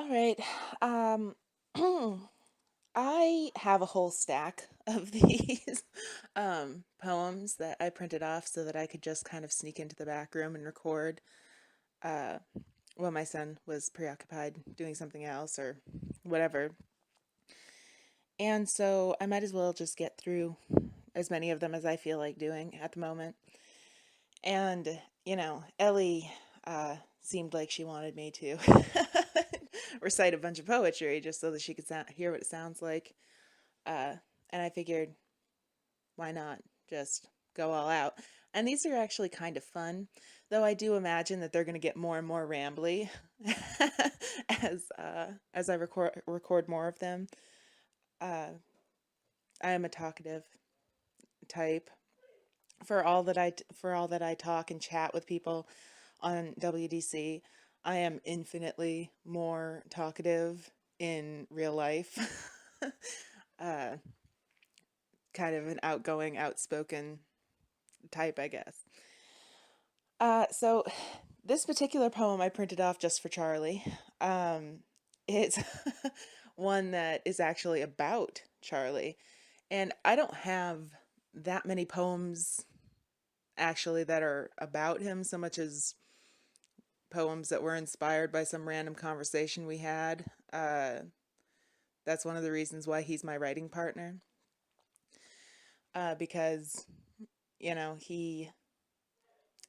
All right. Um, I have a whole stack of these poems that I printed off so that I could just kind of sneak into the back room and record uh, while my son was preoccupied doing something else or whatever. And so I might as well just get through as many of them as I feel like doing at the moment. And, Ellie seemed like she wanted me to recite a bunch of poetry just so that she could hear what it sounds like. Uh, and I figured, why not just go all out? And these are actually kind of fun, though I do imagine that they're going to get more and more rambly as I record more of them. Uh, I am a talkative type. For all that I talk and chat with people on WDC, I am infinitely more talkative in real life. uh, Kind of an outgoing, outspoken type, I guess. So this particular poem I printed off just for Charlie. It's one that is actually about Charlie, and I don't have that many poems actually that are about him so much as poems that were inspired by some random conversation we had. That's one of the reasons why he's my writing partner. Because he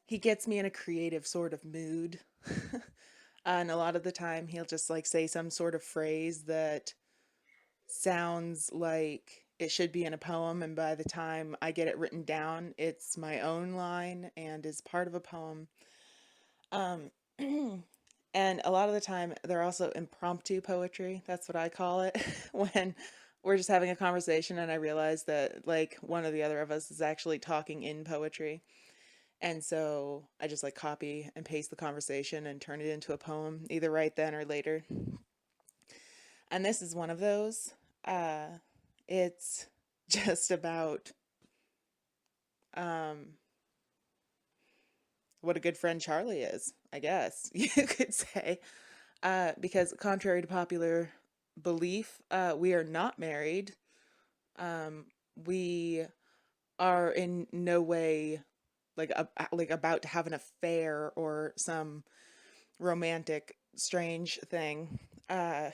gets me in a creative sort of mood. And a lot of the time he'll just like say some sort of phrase that sounds like it should be in a poem, and by the time I get it written down, it's my own line and is part of a poem. Um, and a lot of the time, they're also impromptu poetry. That's what I call it. When we're just having a conversation and I realize that, like, one or the other of us is actually talking in poetry. And so I just, like, copy and paste the conversation and turn it into a poem, either right then or later. And this is one of those. It's just about um, what a good friend Charlie is, I guess you could say. Because contrary to popular belief, we are not married. Um, we are in no way like about to have an affair or some romantic strange thing. Uh,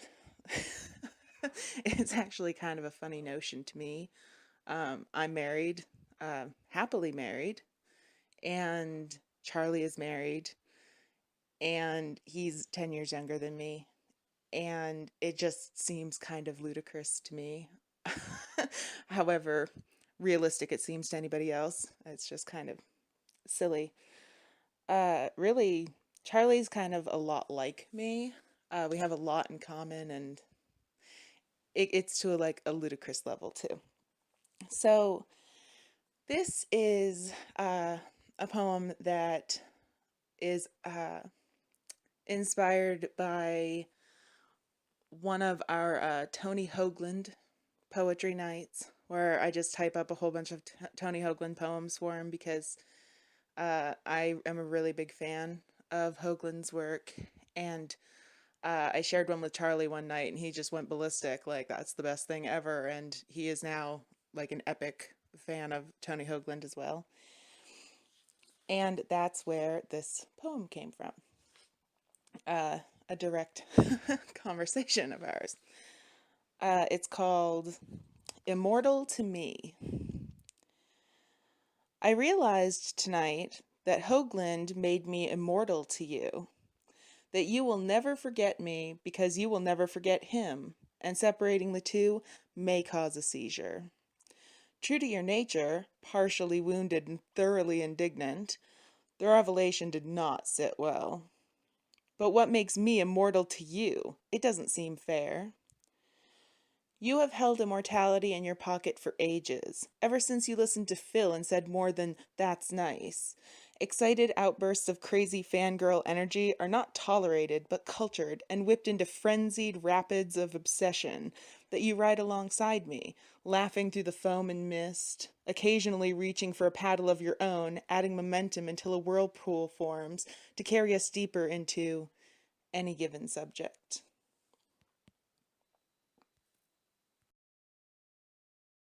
it's actually kind of a funny notion to me. I'm married, happily married, and Charlie is married, and he's 10 years younger than me. And it just seems kind of ludicrous to me. However realistic it seems to anybody else, it's just kind of silly. Really, Charlie's kind of a lot like me. We have a lot in common, and it's to like a ludicrous level too. So this is a poem that is inspired by one of our Tony Hoagland poetry nights, where I just type up a whole bunch of Tony Hoagland poems for him because I am a really big fan of Hoagland's work. And I shared one with Charlie one night, and he just went ballistic. Like, that's the best thing ever. And he is now like an epic fan of Tony Hoagland as well. And that's where this poem came from. A direct conversation of ours. It's called Immortal to Me. I realized tonight that Hoagland made me immortal to you, that you will never forget me because you will never forget him, and separating the two may cause a seizure. True to your nature, partially wounded and thoroughly indignant, the revelation did not sit well. But what makes me immortal to you? It doesn't seem fair. You have held immortality in your pocket for ages, ever since you listened to Phil and said more than, "That's nice." Excited outbursts of crazy fangirl energy are not tolerated, but cultured and whipped into frenzied rapids of obsession that you ride alongside me, laughing through the foam and mist, occasionally reaching for a paddle of your own, adding momentum until a whirlpool forms to carry us deeper into any given subject.